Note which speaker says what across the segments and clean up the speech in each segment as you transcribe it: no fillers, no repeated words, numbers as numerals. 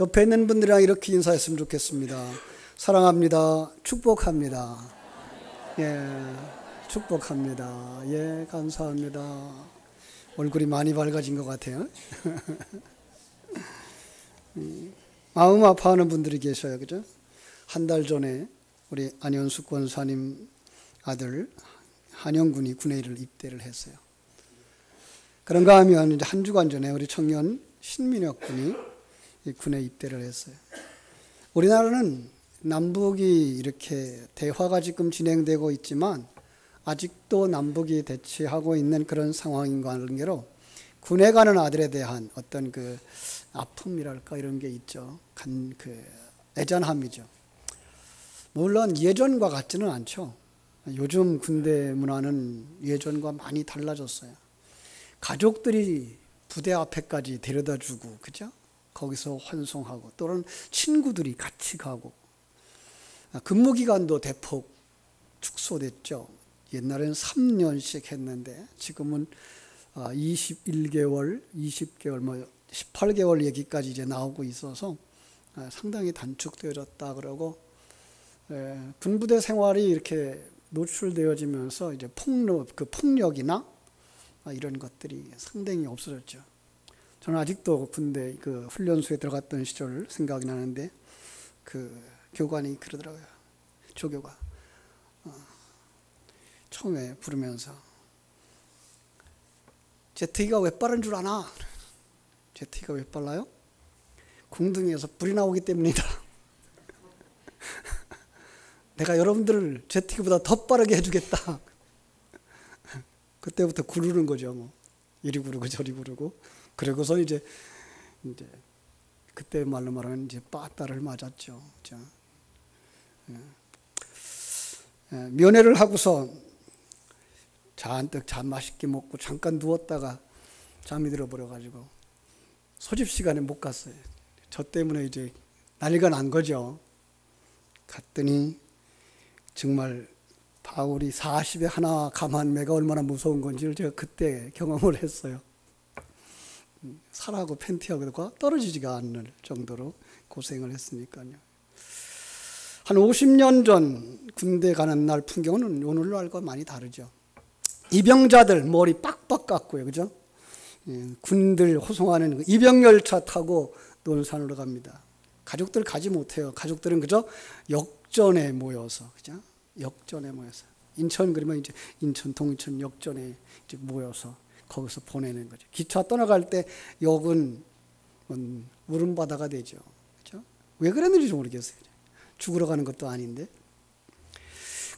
Speaker 1: 옆에 있는 분들이랑 이렇게 인사했으면 좋겠습니다. 사랑합니다. 축복합니다. 예, 축복합니다. 예, 감사합니다. 얼굴이 많이 밝아진 것 같아요. 마음 아파하는 분들이 계셔요, 그죠? 한 달 전에 우리 안현숙 권사님 아들 한영군이 군에 입대를 했어요. 그런가 하면 이제 한 주간 전에 우리 청년 신민혁 군이 군에 입대를 했어요. 우리나라는 남북이 이렇게 대화가 지금 진행되고 있지만 아직도 남북이 대치하고 있는 그런 상황인 관계로 군에 가는 아들에 대한 어떤 그 아픔이랄까 이런 게 있죠. 애잔함이죠. 물론 예전과 같지는 않죠. 요즘 군대 문화는 예전과 많이 달라졌어요. 가족들이 부대 앞에까지 데려다 주고, 그죠? 거기서 환송하고, 또는 친구들이 같이 가고, 근무기간도 대폭 축소됐죠. 옛날에는 3년씩 했는데, 지금은 21개월, 20개월, 18개월 얘기까지 이제 나오고 있어서 상당히 단축되어졌다 그러고, 군부대 생활이 이렇게 노출되어지면서 이제 폭력이나 이런 것들이 상당히 없어졌죠. 저는 아직도 군대 그 훈련소에 들어갔던 시절 생각이 나는데 그 교관이 그러더라고요. 조교가 처음에 부르면서 제트기가 왜 빠른 줄 아나? 제트기가 왜 빨라요? 궁둥이에서 불이 나오기 때문이다. 내가 여러분들을 제트기보다 더 빠르게 해주겠다. 그때부터 구르는 거죠. 뭐 이리 구르고 저리 구르고. 그러고서 이제 그때 말로 말하면 이제 빠따를 맞았죠. 면회를 하고서 잔뜩 잠 맛있게 먹고 잠깐 누웠다가 잠이 들어버려가지고 소집 시간에 못 갔어요. 저 때문에 이제 난리가 난 거죠. 갔더니 정말 바울이 40에 하나 감한 매가 얼마나 무서운 건지를 제가 그때 경험을 했어요. 살하고 팬티하고가 떨어지지가 않을 정도로 고생을 했으니까요. 한 50년 전 군대 가는 날 풍경은 오늘날과 많이 다르죠. 이병자들 머리 빡빡 깎고요, 그죠? 군들 호송하는 이병열차 타고 논산으로 갑니다. 가족들 가지 못해요. 가족들은 그저 역전에 모여서, 그죠? 역전에 모여서 인천 그러면 이제 인천 동천 역전에 이제 모여서 거기서 보내는 거죠. 기차 떠나갈 때 역은 울음바다가 되죠. 그렇죠? 왜 그랬는지 모르겠어요. 죽으러 가는 것도 아닌데.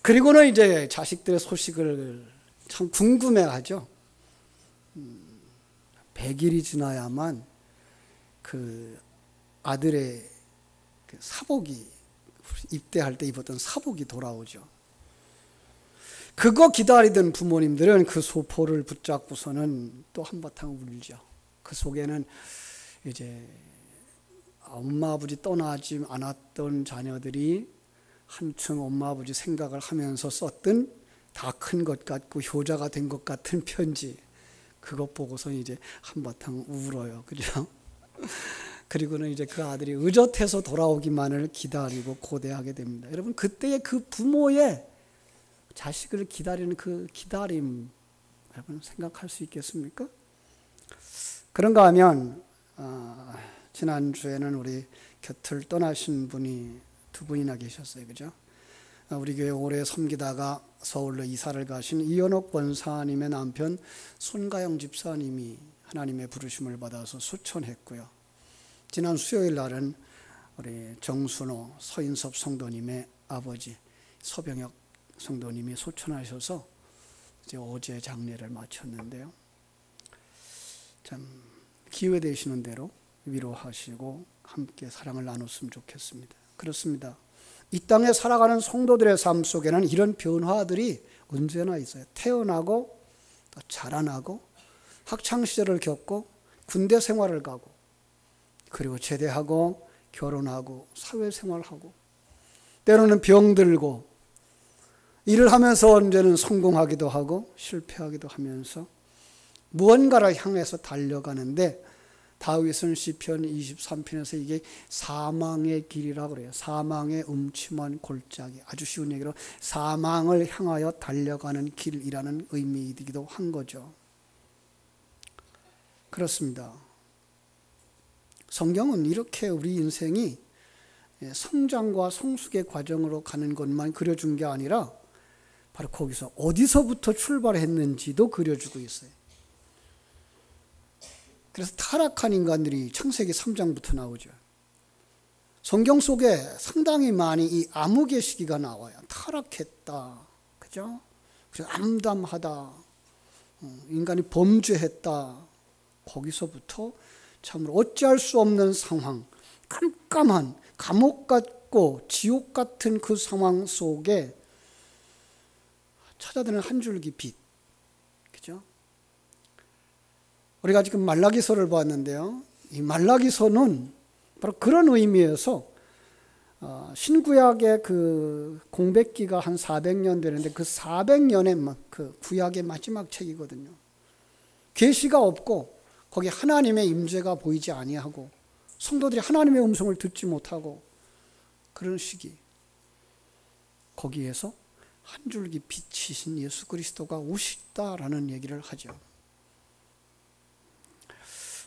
Speaker 1: 그리고는 이제 자식들의 소식을 참 궁금해하죠. 100일이 지나야만 그 아들의 그 사복이 입대할 때 입었던 사복이 돌아오죠. 그거 기다리던 부모님들은 그 소포를 붙잡고서는 또 한바탕 울죠. 그 속에는 이제 엄마 아버지 떠나지 않았던 자녀들이 한층 엄마 아버지 생각을 하면서 썼던 다 큰 것 같고 효자가 된 것 같은 편지, 그것 보고서 이제 한바탕 울어요. 그죠? 그리고는 이제 그 아들이 의젓해서 돌아오기만을 기다리고 고대하게 됩니다. 여러분, 그때의 그 부모의 자식을 기다리는 그 기다림, 여러분 생각할 수 있겠습니까? 그런가 하면 지난주에는 우리 곁을 떠나신 분이 두 분이나 계셨어요. 그죠? 우리 교회 오래 섬기다가 서울로 이사를 가신 이현옥 권사님의 남편 손가영 집사님이 하나님의 부르심을 받아서 소천했고요. 지난 수요일 날은 우리 정순호 서인섭 성도님의 아버지 서병혁 성도님이 소천하셔서 이제 어제 장례를 마쳤는데요. 참 기회 되시는 대로 위로하시고 함께 사랑을 나눴으면 좋겠습니다. 그렇습니다. 이 땅에 살아가는 성도들의 삶 속에는 이런 변화들이 언제나 있어요. 태어나고 또 자라나고 학창시절을 겪고 군대 생활을 가고 그리고 제대하고 결혼하고 사회생활하고 때로는 병들고 일을 하면서 언제는 성공하기도 하고 실패하기도 하면서 무언가를 향해서 달려가는데 다윗은 시편 23편에서 이게 사망의 길이라고 그래요. 사망의 음침한 골짜기. 아주 쉬운 얘기로 사망을 향하여 달려가는 길이라는 의미이기도 한 거죠. 그렇습니다. 성경은 이렇게 우리 인생이 성장과 성숙의 과정으로 가는 것만 그려준 게 아니라 바로 거기서 어디서부터 출발했는지도 그려주고 있어요. 그래서 타락한 인간들이 창세기 3장부터 나오죠. 성경 속에 상당히 많이 이 암흑의 시기가 나와요. 타락했다. 그죠? 그래서 암담하다. 인간이 범죄했다. 거기서부터 참으로 어찌할 수 없는 상황, 깜깜한 감옥 같고 지옥 같은 그 상황 속에 찾아드는 한 줄기 빛. 그죠? 우리가 지금 말라기서를 봤는데요. 이 말라기서는 바로 그런 의미에서 신구약의 그 공백기가 한 400년 되는데 그 400년의 그 구약의 마지막 책이거든요. 계시가 없고 거기 하나님의 임재가 보이지 아니하고 성도들이 하나님의 음성을 듣지 못하고 그런 시기. 거기에서 한 줄기 빛이신 예수 그리스도가 오시다라는 얘기를 하죠.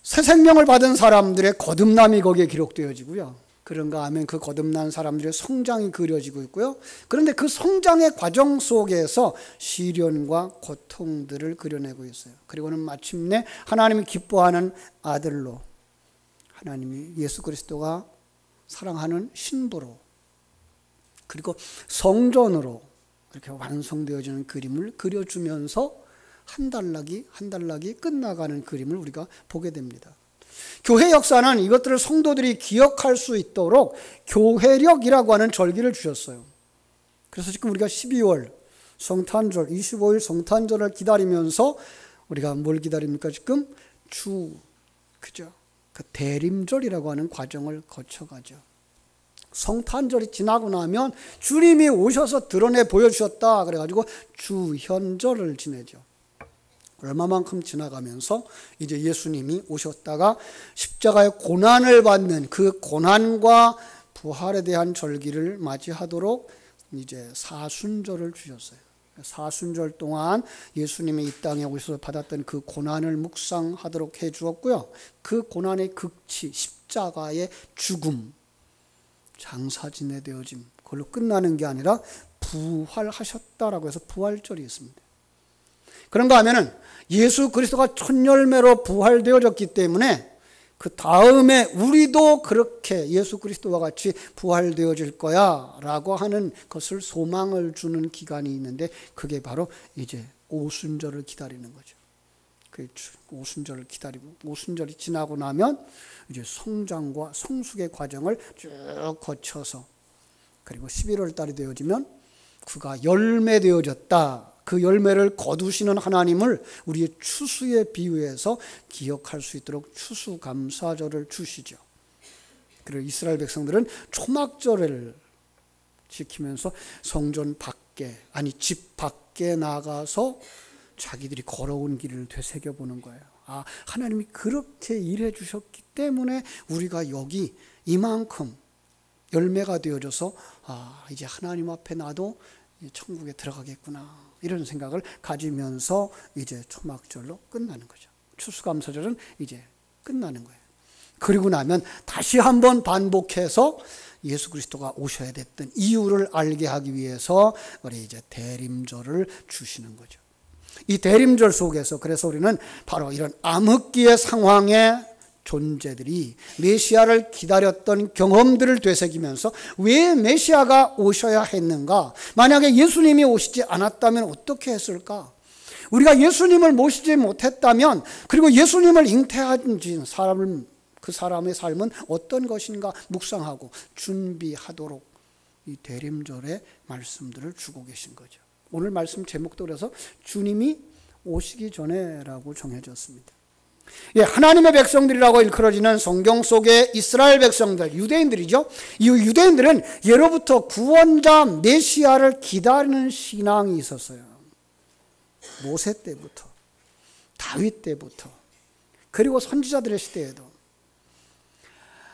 Speaker 1: 새 생명을 받은 사람들의 거듭남이 거기에 기록되어지고요. 그런가 하면 그 거듭난 사람들의 성장이 그려지고 있고요. 그런데 그 성장의 과정 속에서 시련과 고통들을 그려내고 있어요. 그리고는 마침내 하나님이 기뻐하는 아들로 하나님이 예수 그리스도가 사랑하는 신부로 그리고 성전으로 이렇게 완성되어지는 그림을 그려주면서 한 단락이 한 단락이 끝나가는 그림을 우리가 보게 됩니다. 교회 역사는 이것들을 성도들이 기억할 수 있도록 교회력이라고 하는 절기를 주셨어요. 그래서 지금 우리가 12월 성탄절 25일 성탄절을 기다리면서 우리가 뭘 기다립니까? 지금 그죠? 그 대림절이라고 하는 과정을 거쳐가죠. 성탄절이 지나고 나면 주님이 오셔서 드러내 보여주셨다 그래가지고 주현절을 지내죠. 얼마만큼 지나가면서 이제 예수님이 오셨다가 십자가의 고난을 받는 그 고난과 부활에 대한 절기를 맞이하도록 이제 사순절을 주셨어요. 사순절 동안 예수님이 이 땅에 오셔서 받았던 그 고난을 묵상하도록 해 주었고요. 그 고난의 극치, 십자가의 죽음, 장사진에 되어짐, 그걸로 끝나는 게 아니라 부활하셨다라고 해서 부활절이 있습니다. 그런가 하면은 예수 그리스도가 첫 열매로 부활되어졌기 때문에 그 다음에 우리도 그렇게 예수 그리스도와 같이 부활되어질 거야 라고 하는 것을 소망을 주는 기간이 있는데 그게 바로 이제 오순절을 기다리는 거죠. 그 오순절을 기다리고 오순절이 지나고 나면 이제 성장과 성숙의 과정을 쭉 거쳐서 그리고 11월 달이 되어지면 그가 열매되어졌다. 그 열매를 거두시는 하나님을 우리의 추수에 비유해서 기억할 수 있도록 추수감사절을 주시죠. 그리고 이스라엘 백성들은 초막절을 지키면서 성전 밖에 아니 집 밖에 나가서 자기들이 걸어온 길을 되새겨보는 거예요. 아, 하나님이 그렇게 일해 주셨기 때문에 우리가 여기 이만큼 열매가 되어져서 아, 이제 하나님 앞에 나도 천국에 들어가겠구나. 이런 생각을 가지면서 이제 초막절로 끝나는 거죠. 추수감사절은 이제 끝나는 거예요. 그리고 나면 다시 한번 반복해서 예수 그리스도가 오셔야 됐던 이유를 알게 하기 위해서 우리 이제 대림절을 주시는 거죠. 이 대림절 속에서 그래서 우리는 바로 이런 암흑기의 상황에 존재들이 메시아를 기다렸던 경험들을 되새기면서 왜 메시아가 오셔야 했는가? 만약에 예수님이 오시지 않았다면 어떻게 했을까? 우리가 예수님을 모시지 못했다면 그리고 예수님을 잉태한 사람은 그 사람의 삶은 어떤 것인가 묵상하고 준비하도록 이 대림절의 말씀들을 주고 계신 거죠. 오늘 말씀 제목도 그래서 주님이 오시기 전에라고 정해졌습니다. 예, 하나님의 백성들이라고 일컬어지는 성경 속의 이스라엘 백성들, 유대인들이죠. 이 유대인들은 예로부터 구원자 메시아를 기다리는 신앙이 있었어요. 모세 때부터, 다윗 때부터, 그리고 선지자들의 시대에도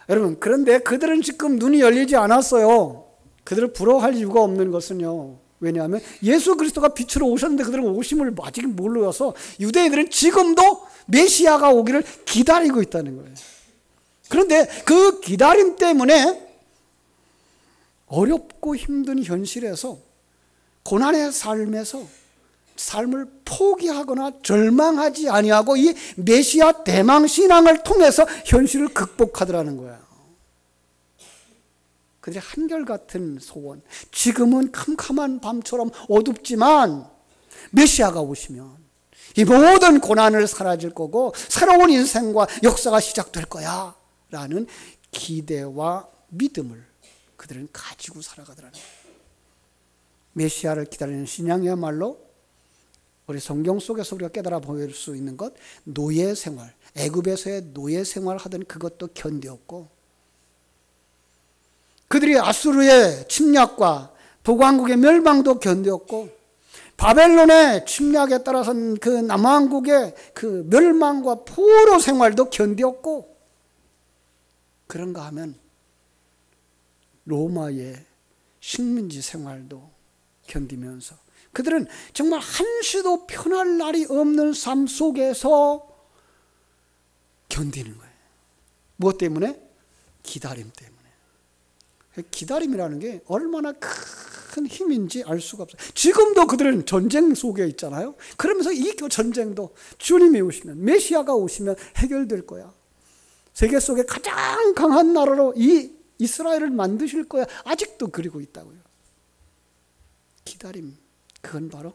Speaker 1: 여러분, 그런데 그들은 지금 눈이 열리지 않았어요. 그들을 부러워할 이유가 없는 것은요, 왜냐하면 예수 그리스도가 빛으로 오셨는데 그들은 오심을 아직 몰라서 유대인들은 지금도 메시아가 오기를 기다리고 있다는 거예요. 그런데 그 기다림 때문에 어렵고 힘든 현실에서, 고난의 삶에서 삶을 포기하거나 절망하지 아니하고 이 메시아 대망 신앙을 통해서 현실을 극복하더라는 거야. 그들의 한결같은 소원, 지금은 캄캄한 밤처럼 어둡지만 메시아가 오시면 이 모든 고난을 사라질 거고 새로운 인생과 역사가 시작될 거야 라는 기대와 믿음을 그들은 가지고 살아가더라는 거예요. 메시아를 기다리는 신앙이야말로 우리 성경 속에서 우리가 깨달아 볼 수 있는 것, 노예 생활, 애굽에서의 노예 생활 하던 그것도 견디었고, 그들이 아수르의 침략과 북왕국의 멸망도 견디었고, 바벨론의 침략에 따라서는 그 남왕국의 그 멸망과 포로 생활도 견디었고, 그런가 하면 로마의 식민지 생활도 견디면서 그들은 정말 한시도 편할 날이 없는 삶 속에서 견디는 거예요. 무엇 때문에? 기다림 때문에. 기다림이라는 게 얼마나 큰 힘인지 알 수가 없어요. 지금도 그들은 전쟁 속에 있잖아요. 그러면서 이 전쟁도 주님이 오시면, 메시아가 오시면 해결될 거야. 세계 속에 가장 강한 나라로 이 이스라엘을 만드실 거야. 아직도 그리고 있다고요. 기다림, 그건 바로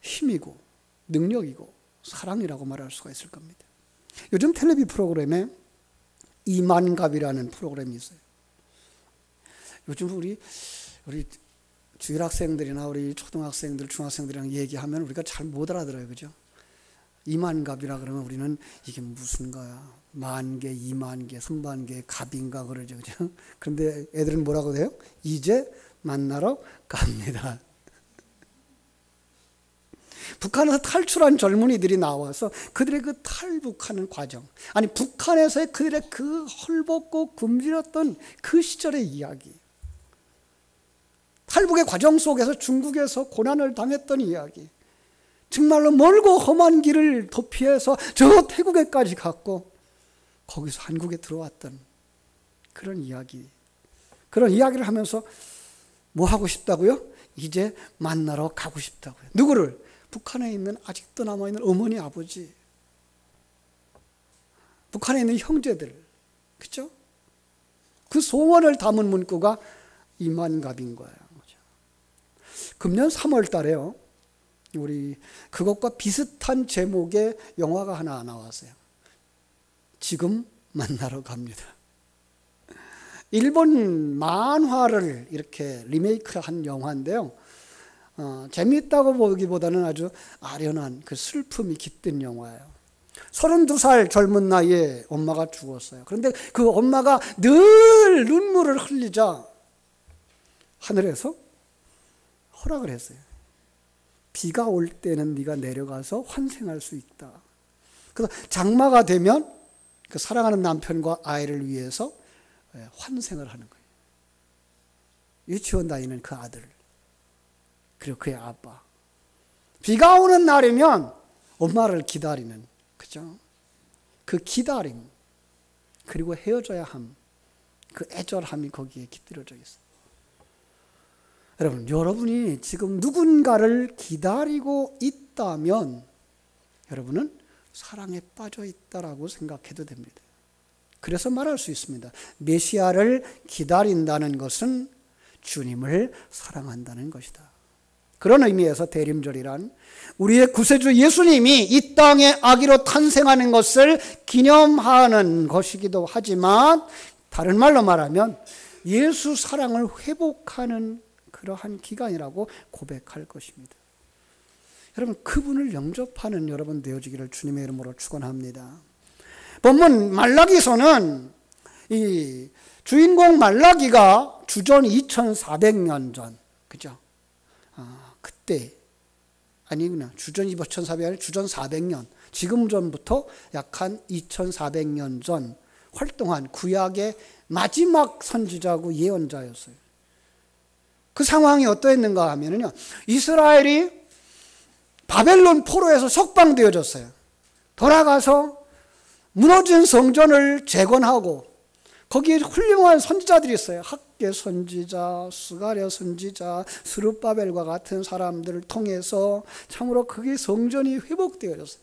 Speaker 1: 힘이고 능력이고 사랑이라고 말할 수가 있을 겁니다. 요즘 텔레비 프로그램에 이만갑이라는 프로그램이 있어요. 요즘 우리 주일학생들이나 우리 초등학생들, 중학생들이랑 얘기하면 우리가 잘 못 알아들어요. 그죠? 이만갑이라 그러면 우리는 이게 무슨 거야? 만개, 이만개, 삼만개, 갑인가 그러죠. 그죠? 그런데 애들은 뭐라고 해요? 이제 만나러 갑니다. 북한에서 탈출한 젊은이들이 나와서 그들의 그 탈북하는 과정, 아니 북한에서의 그들의 그 헐벗고 굶주렸던 그 시절의 이야기, 탈북의 과정 속에서 중국에서 고난을 당했던 이야기, 정말로 멀고 험한 길을 도피해서 저 태국에까지 갔고 거기서 한국에 들어왔던 그런 이야기, 그런 이야기를 하면서 뭐 하고 싶다고요? 이제 만나러 가고 싶다고요. 누구를? 북한에 있는 아직도 남아있는 어머니, 아버지, 북한에 있는 형제들, 그렇죠? 그 소원을 담은 문구가 이만갑인 거예요. 금년 3월 달에요, 우리 그것과 비슷한 제목의 영화가 하나 나왔어요. 지금 만나러 갑니다. 일본 만화를 이렇게 리메이크한 영화인데요. 재미있다고 보기보다는 아주 아련한 그 슬픔이 깃든 영화예요. 32살 젊은 나이에 엄마가 죽었어요. 그런데 그 엄마가 늘 눈물을 흘리자 하늘에서 허락을 했어요. 비가 올 때는 네가 내려가서 환생할 수 있다. 그래서 장마가 되면 그 사랑하는 남편과 아이를 위해서 환생을 하는 거예요. 유치원 다니는 그 아들, 그리고 그의 아빠. 비가 오는 날이면 엄마를 기다리는, 그죠? 그 기다림, 그리고 헤어져야 함, 그 애절함이 거기에 깃들어져 있어요. 여러분, 여러분이 지금 누군가를 기다리고 있다면 여러분은 사랑에 빠져 있다라고 생각해도 됩니다. 그래서 말할 수 있습니다. 메시아를 기다린다는 것은 주님을 사랑한다는 것이다. 그런 의미에서 대림절이란 우리의 구세주 예수님이 이 땅에 아기로 탄생하는 것을 기념하는 것이기도 하지만, 다른 말로 말하면 예수 사랑을 회복하는 그러한 기간이라고 고백할 것입니다. 여러분, 그분을 영접하는 여러분 되어지기를 주님의 이름으로 축원합니다. 본문 말라기서는 이 주인공 말라기가 주전 2400년 전, 그죠? 그때, 아니구나, 주전 2400년, 주전 400년, 지금 전부터 약 한 2400년 전 활동한 구약의 마지막 선지자고 예언자였어요. 그 상황이 어떠했는가 하면요, 이스라엘이 바벨론 포로에서 석방되어졌어요. 돌아가서 무너진 성전을 재건하고 거기에 훌륭한 선지자들이 있어요. 학개 선지자, 스가랴 선지자, 스룹바벨과 같은 사람들을 통해서 참으로 그게 성전이 회복되어졌어요.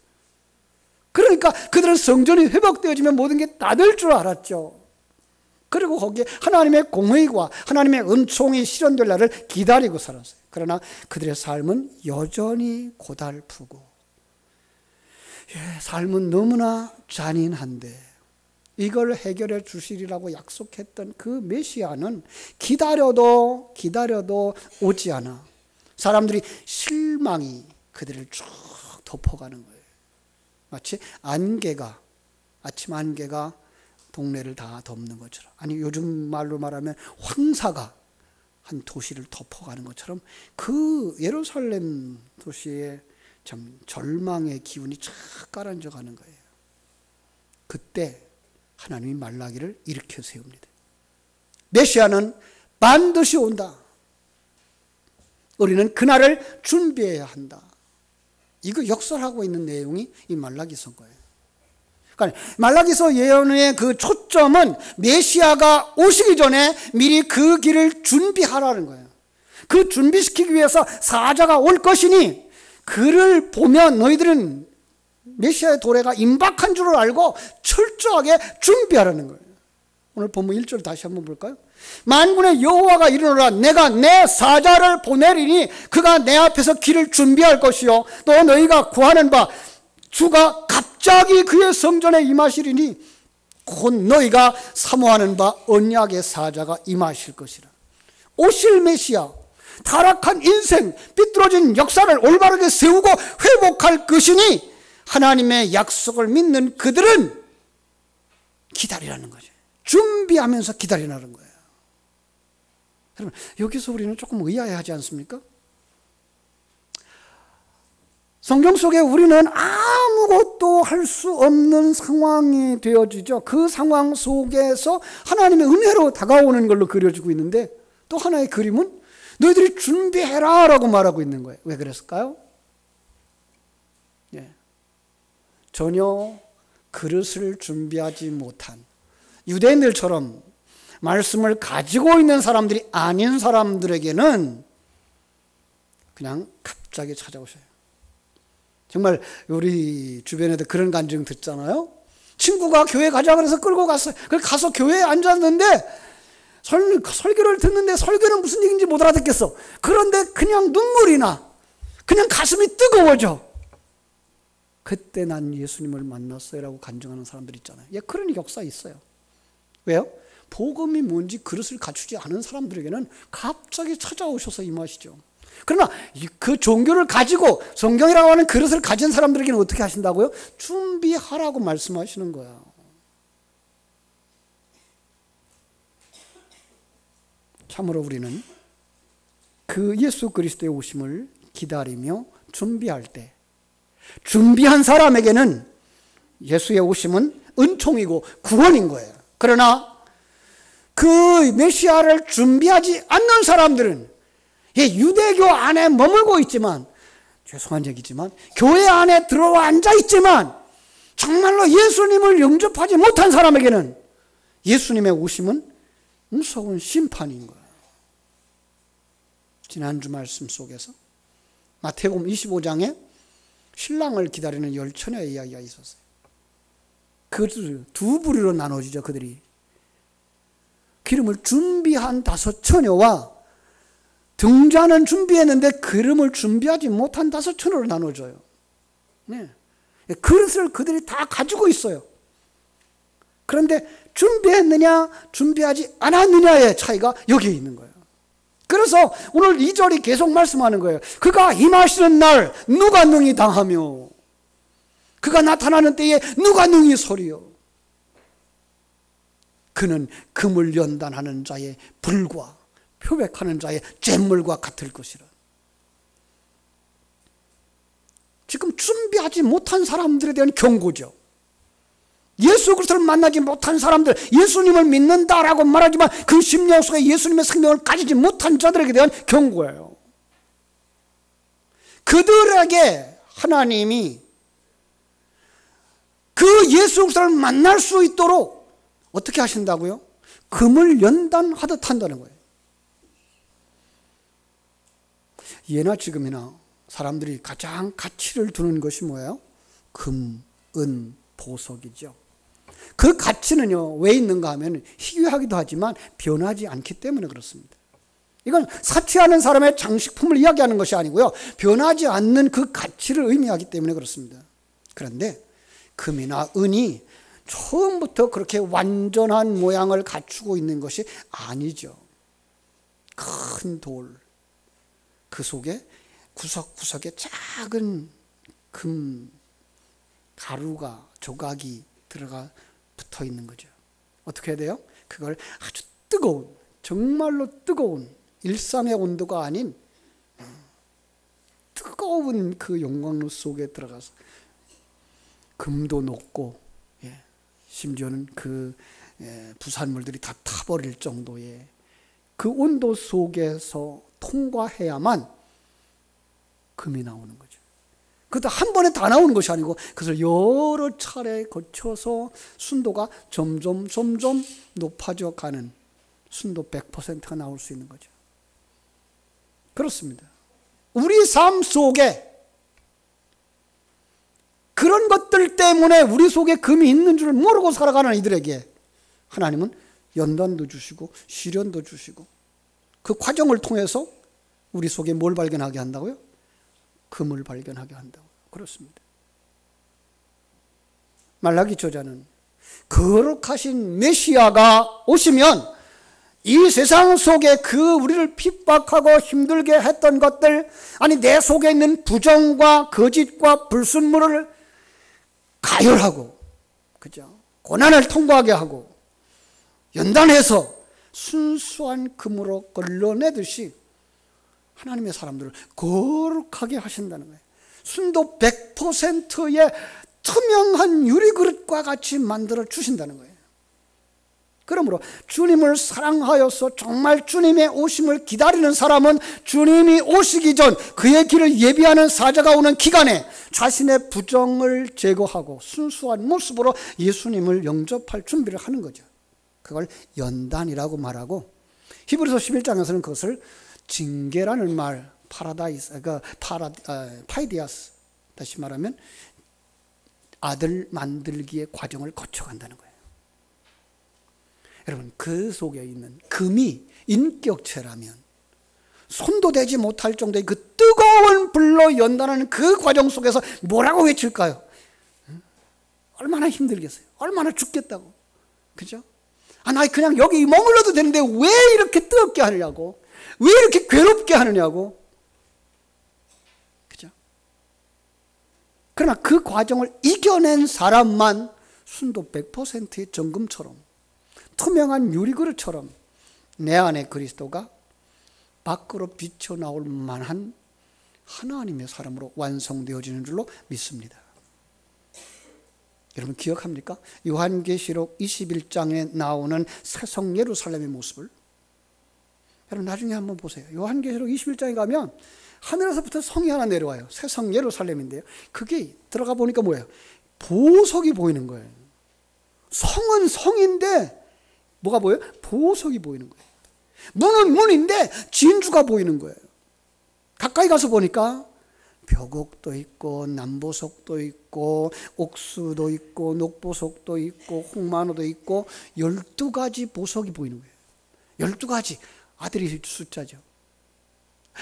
Speaker 1: 그러니까 그들은 성전이 회복되어지면 모든 게 다 될 줄 알았죠. 그리고 거기에 하나님의 공의와 하나님의 은총이 실현될 날을 기다리고 살았어요. 그러나 그들의 삶은 여전히 고달프고, 삶은 너무나 잔인한데 이걸 해결해 주시리라고 약속했던 그 메시아는 기다려도 오지 않아. 사람들이 실망이 그들을 쭉 덮어가는 거예요. 마치 안개가, 아침 안개가 동네를 다 덮는 것처럼, 아니 요즘 말로 말하면 황사가 한 도시를 덮어가는 것처럼 그 예루살렘 도시에 참 절망의 기운이 쫙 가라앉아 가는 거예요. 그때 하나님이 말라기를 일으켜 세웁니다. 메시아는 반드시 온다. 우리는 그날을 준비해야 한다. 이거 역설하고 있는 내용이 이 말라기서 거예요. 그러니까 말라기서 예언의 그 초점은 메시아가 오시기 전에 미리 그 길을 준비하라는 거예요. 그 준비시키기 위해서 사자가 올 것이니 그를 보면 너희들은 메시아의 도래가 임박한 줄 알고 철저하게 준비하라는 거예요. 오늘 본문 1절 다시 한번 볼까요? 만군의 여호와가 이르노라, 내가 내 사자를 보내리니 그가 내 앞에서 길을 준비할 것이요 또 너희가 구하는 바 주가 갑자기 그의 성전에 임하시리니 곧 너희가 사모하는 바 언약의 사자가 임하실 것이라. 오실 메시아, 타락한 인생, 삐뚤어진 역사를 올바르게 세우고 회복할 것이니 하나님의 약속을 믿는 그들은 기다리라는 거죠. 준비하면서 기다리라는 거예요. 여러분, 여기서 우리는 조금 의아해하지 않습니까? 성경 속에 우리는 아무것도 할 수 없는 상황이 되어지죠. 그 상황 속에서 하나님의 은혜로 다가오는 걸로 그려지고 있는데, 또 하나의 그림은 너희들이 준비해라 라고 말하고 있는 거예요. 왜 그랬을까요? 전혀 그릇을 준비하지 못한 유대인들처럼 말씀을 가지고 있는 사람들이 아닌 사람들에게는 그냥 갑자기 찾아오셔요. 정말 우리 주변에도 그런 간증 듣잖아요. 친구가 교회 가자 그래서 끌고 갔어요. 그래서 가서 교회에 앉았는데 설교를 듣는데 설교는 무슨 얘기인지 못 알아듣겠어. 그런데 그냥 눈물이 나. 그냥 가슴이 뜨거워져. 그때 난 예수님을 만났어요 라고 간증하는 사람들 있잖아요. 그런 역사 있어요. 왜요? 복음이 뭔지 그릇을 갖추지 않은 사람들에게는 갑자기 찾아오셔서 임하시죠. 그러나 그 종교를 가지고 성경이라고 하는 그릇을 가진 사람들에게는 어떻게 하신다고요? 준비하라고 말씀하시는 거야. 참으로 우리는 그 예수 그리스도의 오심을 기다리며 준비할 때, 준비한 사람에게는 예수의 오심은 은총이고 구원인 거예요. 그러나 그 메시아를 준비하지 않는 사람들은 유대교 안에 머물고 있지만, 죄송한 얘기지만 교회 안에 들어와 앉아 있지만 정말로 예수님을 영접하지 못한 사람에게는 예수님의 오심은 무서운 심판인 거예요. 지난주 말씀 속에서 마태복음 25장에 신랑을 기다리는 10처녀의 이야기가 있었어요. 그 두 부류로 나눠지죠. 그들이 기름을 준비한 5처녀와 등잔은 준비했는데 기름을 준비하지 못한 5처녀로 나눠져요. 그릇을 그들이 다 가지고 있어요. 그런데 준비했느냐 준비하지 않았느냐의 차이가 여기에 있는 거예요. 그래서 오늘 2절이 계속 말씀하는 거예요. 그가 임하시는 날 누가 능히 당하며 그가 나타나는 때에 누가 능히 서리요. 그는 금을 연단하는 자의 불과 표백하는 자의 잿물과 같을 것이라. 지금 준비하지 못한 사람들에 대한 경고죠. 예수 그리스도를 만나지 못한 사람들, 예수님을 믿는다라고 말하지만 그 심령 속에 예수님의 생명을 가지지 못한 자들에게 대한 경고예요. 그들에게 하나님이 그 예수 그리스도를 만날 수 있도록 어떻게 하신다고요? 금을 연단하듯 한다는 거예요. 예나 지금이나 사람들이 가장 가치를 두는 것이 뭐예요? 금, 은, 보석이죠. 그 가치는요, 왜 있는가 하면 희귀하기도 하지만 변하지 않기 때문에 그렇습니다. 이건 사치하는 사람의 장식품을 이야기하는 것이 아니고요, 변하지 않는 그 가치를 의미하기 때문에 그렇습니다. 그런데 금이나 은이 처음부터 그렇게 완전한 모양을 갖추고 있는 것이 아니죠. 큰 돌, 그 속에 구석구석에 작은 금 가루가, 조각이 들어가 붙어 있는 거죠. 어떻게 해야 돼요? 그걸 아주 뜨거운, 정말로 뜨거운 일상의 온도가 아닌 뜨거운 그 용광로 속에 들어가서 금도 녹고, 심지어는 그 부산물들이 다 타버릴 정도의 그 온도 속에서 통과해야만 금이 나오는 거죠. 그것도 한 번에 다 나오는 것이 아니고 그것을 여러 차례 거쳐서 순도가 점점 높아져 가는 순도 100%가 나올 수 있는 거죠. 그렇습니다. 우리 삶 속에 그런 것들 때문에 우리 속에 금이 있는 줄 모르고 살아가는 이들에게 하나님은 연단도 주시고 시련도 주시고 그 과정을 통해서 우리 속에 뭘 발견하게 한다고요? 금을 발견하게 한다고. 그렇습니다. 말라기 저자는 거룩하신 메시아가 오시면 이 세상 속에 그 우리를 핍박하고 힘들게 했던 것들, 아니 내 속에 있는 부정과 거짓과 불순물을 가열하고, 그죠? 고난을 통과하게 하고 연단해서 순수한 금으로 걸러내듯이 하나님의 사람들을 거룩하게 하신다는 거예요. 순도 100%의 투명한 유리그릇과 같이 만들어 주신다는 거예요. 그러므로 주님을 사랑하여서 정말 주님의 오심을 기다리는 사람은 주님이 오시기 전 그의 길을 예비하는 사자가 오는 기간에 자신의 부정을 제거하고 순수한 모습으로 예수님을 영접할 준비를 하는 거죠. 그걸 연단이라고 말하고, 히브리서 11장에서는 그것을 징계라는 말, 파이디아스, 다시 말하면 아들 만들기의 과정을 거쳐간다는 거예요. 여러분, 그 속에 있는 금이 인격체라면 손도 대지 못할 정도의 그 뜨거운 불로 연단하는 그 과정 속에서 뭐라고 외칠까요? 얼마나 힘들겠어요? 얼마나 죽겠다고. 그죠? 나 그냥 여기 머물러도 되는데 왜 이렇게 뜨겁게 하느냐고, 왜 이렇게 괴롭게 하느냐고. 그죠? 그러나 그 과정을 이겨낸 사람만 순도 100%의 정금처럼, 투명한 유리그릇처럼 내 안에 그리스도가 밖으로 비쳐나올 만한 하나님의 사람으로 완성되어지는 줄로 믿습니다. 여러분 기억합니까? 요한계시록 21장에 나오는 새성 예루살렘의 모습을 여러분 나중에 한번 보세요. 요한계시록 21장에 가면 하늘에서부터 성이 하나 내려와요. 새성 예루살렘인데요, 그게 들어가 보니까 뭐예요? 보석이 보이는 거예요. 성은 성인데 뭐가 보여요? 보석이 보이는 거예요. 문은 문인데 진주가 보이는 거예요. 가까이 가서 보니까 벽옥도 있고 남보석도 있고 옥수도 있고 녹보석도 있고 홍마노도 있고 12가지 보석이 보이는 거예요. 12가지 아들이 숫자죠.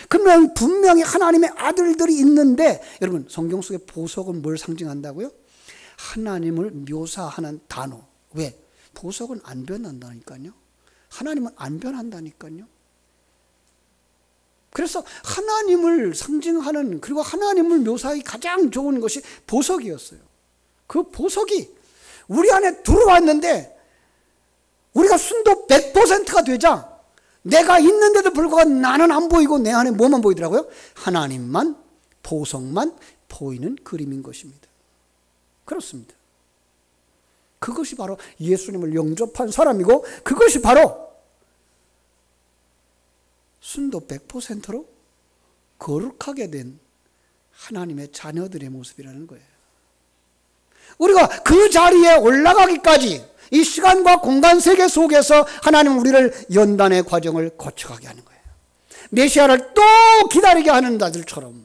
Speaker 1: 그러면 분명히 하나님의 아들들이 있는데, 여러분 성경 속의 보석은 뭘 상징한다고요? 하나님을 묘사하는 단어. 왜? 보석은 안 변한다니까요. 하나님은 안 변한다니까요. 그래서 하나님을 상징하는, 그리고 하나님을 묘사하기 가장 좋은 것이 보석이었어요. 그 보석이 우리 안에 들어왔는데 우리가 순도 100%가 되자 내가 있는데도 불구하고 나는 안 보이고 내 안에 뭐만 보이더라고요? 하나님만, 보석만 보이는 그림인 것입니다. 그렇습니다. 그것이 바로 예수님을 영접한 사람이고 그것이 바로 순도 100%로 거룩하게 된 하나님의 자녀들의 모습이라는 거예요. 우리가 그 자리에 올라가기까지 이 시간과 공간 세계 속에서 하나님은 우리를 연단의 과정을 거쳐가게 하는 거예요. 메시아를 또 기다리게 하는 자들처럼.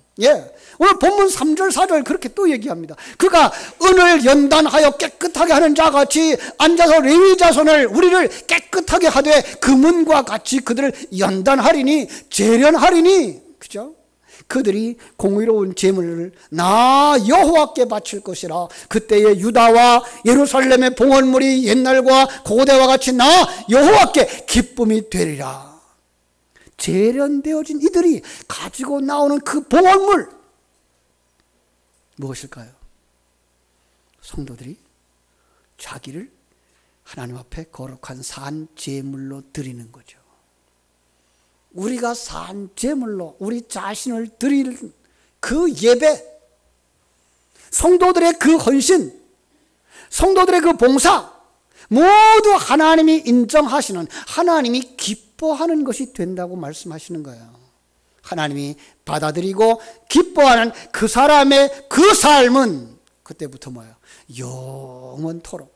Speaker 1: 오늘 본문 3절 4절 그렇게 또 얘기합니다. 그가 은을 연단하여 깨끗하게 하는 자같이 앉아서 레위 자손을 우리를 깨끗하게 하되 금은과 같이 그들을 연단하리니 재련하리니, 그죠? 그들이 공의로운 제물을 나 여호와께 바칠 것이라. 그때의 유다와 예루살렘의 봉헌물이 옛날과 고대와 같이 나 여호와께 기쁨이 되리라. 재련되어진 이들이 가지고 나오는 그 봉헌물 무엇일까요? 성도들이 자기를 하나님 앞에 거룩한 산 제물로 드리는 거죠. 우리가 산 제물로 우리 자신을 드릴 그 예배, 성도들의 그 헌신, 성도들의 그 봉사 모두 하나님이 인정하시는, 하나님이 기뻐하는 것이 된다고 말씀하시는 거예요. 하나님이 받아들이고 기뻐하는 그 사람의 그 삶은 그때부터 뭐예요? 영원토록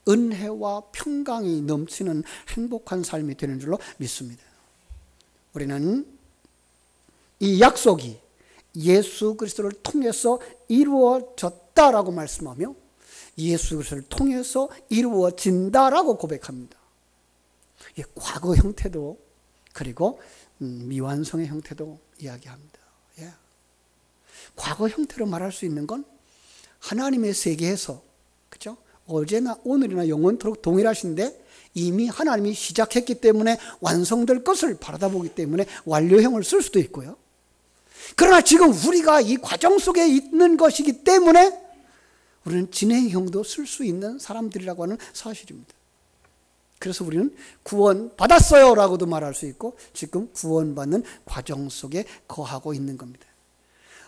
Speaker 1: 은혜와 평강이 넘치는 행복한 삶이 되는 줄로 믿습니다. 우리는 이 약속이 예수 그리스도를 통해서 이루어졌다라고 말씀하며 예수 그리스도를 통해서 이루어진다라고 고백합니다. 과거 형태도 그리고 미완성의 형태도 이야기합니다. 과거 형태로 말할 수 있는 건 하나님의 세계에서, 그렇죠? 어제나 오늘이나 영원토록 동일하신데 이미 하나님이 시작했기 때문에 완성될 것을 바라다보기 때문에 완료형을 쓸 수도 있고요. 그러나 지금 우리가 이 과정 속에 있는 것이기 때문에 우리는 진행형도 쓸 수 있는 사람들이라고 하는 사실입니다. 그래서 우리는 구원받았어요 라고도 말할 수 있고 지금 구원받는 과정 속에 거하고 있는 겁니다.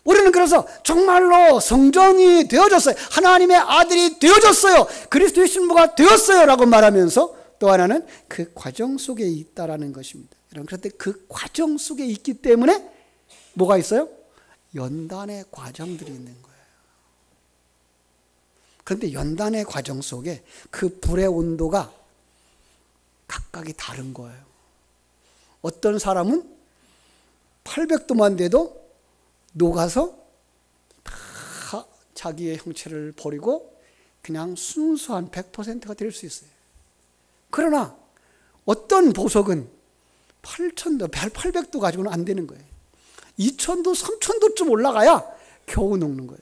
Speaker 1: 우리는 그래서 정말로 성전이 되어졌어요. 하나님의 아들이 되어졌어요. 그리스도의 신부가 되었어요 라고 말하면서 또 하나는 그 과정 속에 있다라는 것입니다. 여러분, 그런데 그 과정 속에 있기 때문에 뭐가 있어요? 연단의 과정들이 있는 거예요. 그런데 연단의 과정 속에 그 불의 온도가 각각이 다른 거예요. 어떤 사람은 800도만 돼도 녹아서 다 자기의 형체를 버리고 그냥 순수한 100%가 될 수 있어요. 그러나 어떤 보석은 8,000도, 800도 가지고는 안 되는 거예요. 2,000도, 3,000도쯤 올라가야 겨우 녹는 거예요.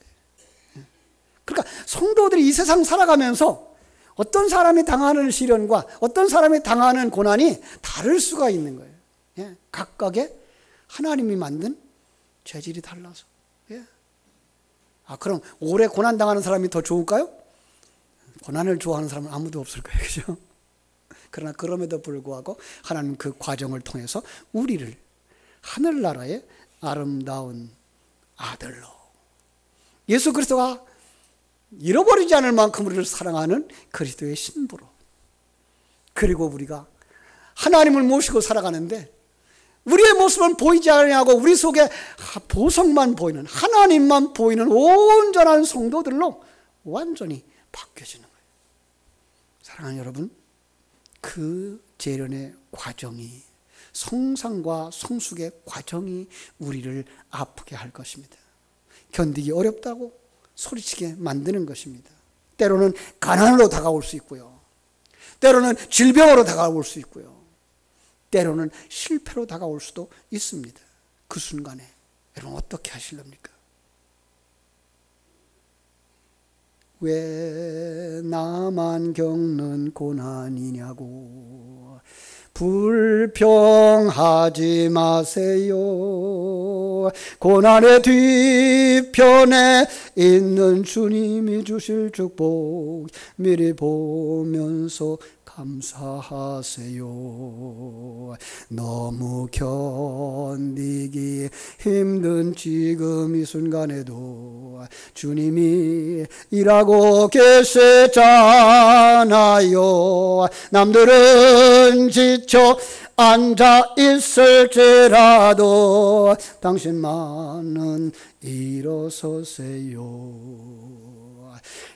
Speaker 1: 그러니까 성도들이 이 세상 살아가면서 어떤 사람이 당하는 시련과 어떤 사람이 당하는 고난이 다를 수가 있는 거예요. 각각의 하나님이 만든 재질이 달라서. 그럼 오래 고난 당하는 사람이 더 좋을까요? 고난을 좋아하는 사람은 아무도 없을 거예요. 그죠? 그러나 그럼에도 불구하고 하나님 그 과정을 통해서 우리를 하늘나라의 아름다운 아들로, 예수 그리스도가 잃어버리지 않을 만큼 우리를 사랑하는 그리스도의 신부로, 그리고 우리가 하나님을 모시고 살아가는데 우리의 모습은 보이지 아니하고 우리 속에 보석만 보이는, 하나님만 보이는 온전한 성도들로 완전히 바뀌어지는 거예요. 사랑하는 여러분, 그 재련의 과정이, 성상과 성숙의 과정이 우리를 아프게 할 것입니다. 견디기 어렵다고 소리치게 만드는 것입니다. 때로는 가난으로 다가올 수 있고요. 때로는 질병으로 다가올 수 있고요. 때로는 실패로 다가올 수도 있습니다. 그 순간에 여러분 어떻게 하실랍니까? 왜 나만 겪는 고난이냐고 불평하지 마세요. 고난의 뒤편에 있는 주님이 주실 축복 미리 보면서 감사하세요. 너무 견디기 힘든 지금 이 순간에도 주님이 일하고 계시잖아요. 남들은 지쳐 앉아 있을지라도 당신만은 일어서세요.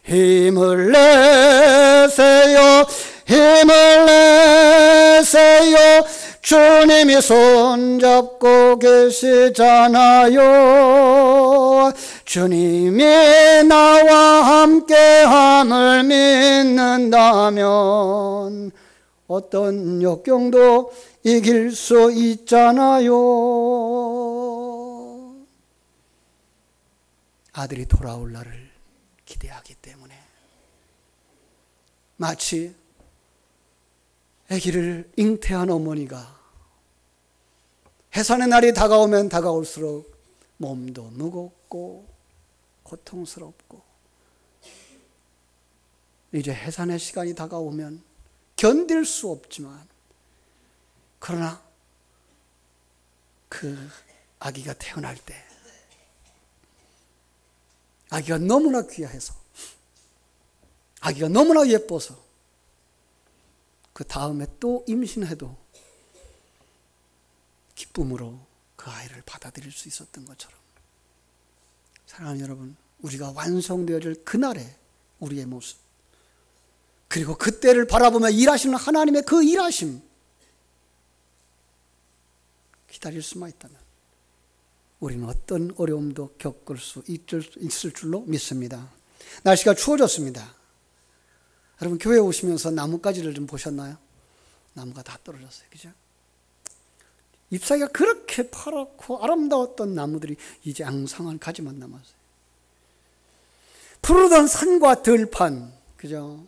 Speaker 1: 힘을 내세요. 힘을 내세요. 주님이 손잡고 계시잖아요. 주님이 나와 함께함을 믿는다면 어떤 역경도 이길 수 있잖아요. 아들이 돌아올 날을 기대하기 때문에 마치 아기를 잉태한 어머니가 해산의 날이 다가오면 다가올수록 몸도 무겁고 고통스럽고 이제 해산의 시간이 다가오면 견딜 수 없지만 그러나 그 아기가 태어날 때 아기가 너무나 귀해서 아기가 너무나 예뻐서 그 다음에 또 임신해도 기쁨으로 그 아이를 받아들일 수 있었던 것처럼 사랑하는 여러분, 우리가 완성되어질 그날의 우리의 모습 그리고 그때를 바라보며 일하시는 하나님의 그 일하심 기다릴 수만 있다면 우리는 어떤 어려움도 겪을 수 있을 줄로 믿습니다. 날씨가 추워졌습니다. 여러분 교회 오시면서 나뭇가지를 좀 보셨나요? 나무가 다 떨어졌어요. 그죠? 잎사귀가 그렇게 파랗고 아름다웠던 나무들이 이제 앙상한 가지만 남았어요. 푸르던 산과 들판, 그죠?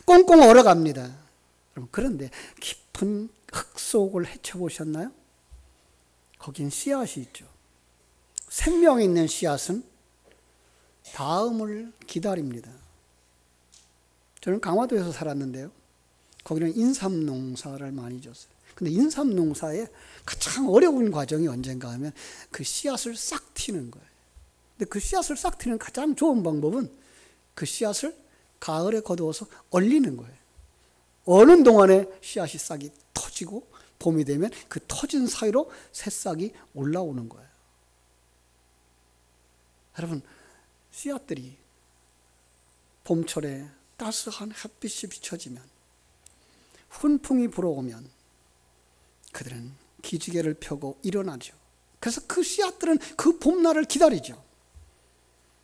Speaker 1: 꽁꽁 얼어갑니다. 여러분 그런데 깊은 흙 속을 헤쳐보셨나요? 거긴 씨앗이 있죠. 생명이 있는 씨앗은 다음을 기다립니다. 저는 강화도에서 살았는데요. 거기는 인삼농사를 많이 졌어요. 근데 인삼농사의 가장 어려운 과정이 언젠가 하면 그 씨앗을 싹 트는 거예요. 근데 그 씨앗을 싹 트는 가장 좋은 방법은 그 씨앗을 가을에 거두어서 얼리는 거예요. 어느 동안에 씨앗이 싹이 터지고 봄이 되면 그 터진 사이로 새싹이 올라오는 거예요. 여러분, 씨앗들이 봄철에 따스한 햇빛이 비춰지면 훈풍이 불어오면 그들은 기지개를 펴고 일어나죠. 그래서 그 씨앗들은 그 봄날을 기다리죠.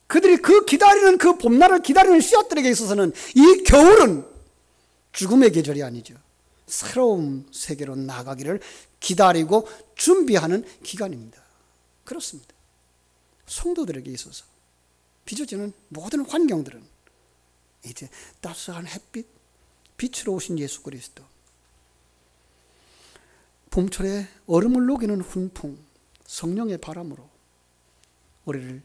Speaker 1: 그들이 그 기다리는 그 봄날을 기다리는 씨앗들에게 있어서는 이 겨울은 죽음의 계절이 아니죠. 새로운 세계로 나가기를 기다리고 준비하는 기간입니다. 그렇습니다. 성도들에게 있어서 빚어지는 모든 환경들은 이제 따스한 햇빛, 빛으로 오신 예수 그리스도, 봄철에 얼음을 녹이는 훈풍, 성령의 바람으로 우리를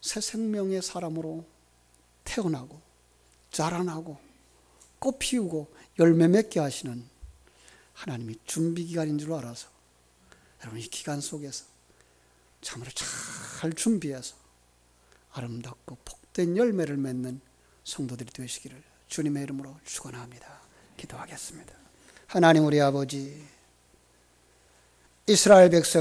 Speaker 1: 새 생명의 사람으로 태어나고 자라나고 꽃 피우고 열매 맺게 하시는 하나님이 준비 기간인 줄 알아서 여러분 이 기간 속에서 참으로 잘 준비해서 아름답고 복된 열매를 맺는 성도들이 되시기를 주님의 이름으로 축원합니다. 기도하겠습니다. 하나님 우리 아버지, 이스라엘 백성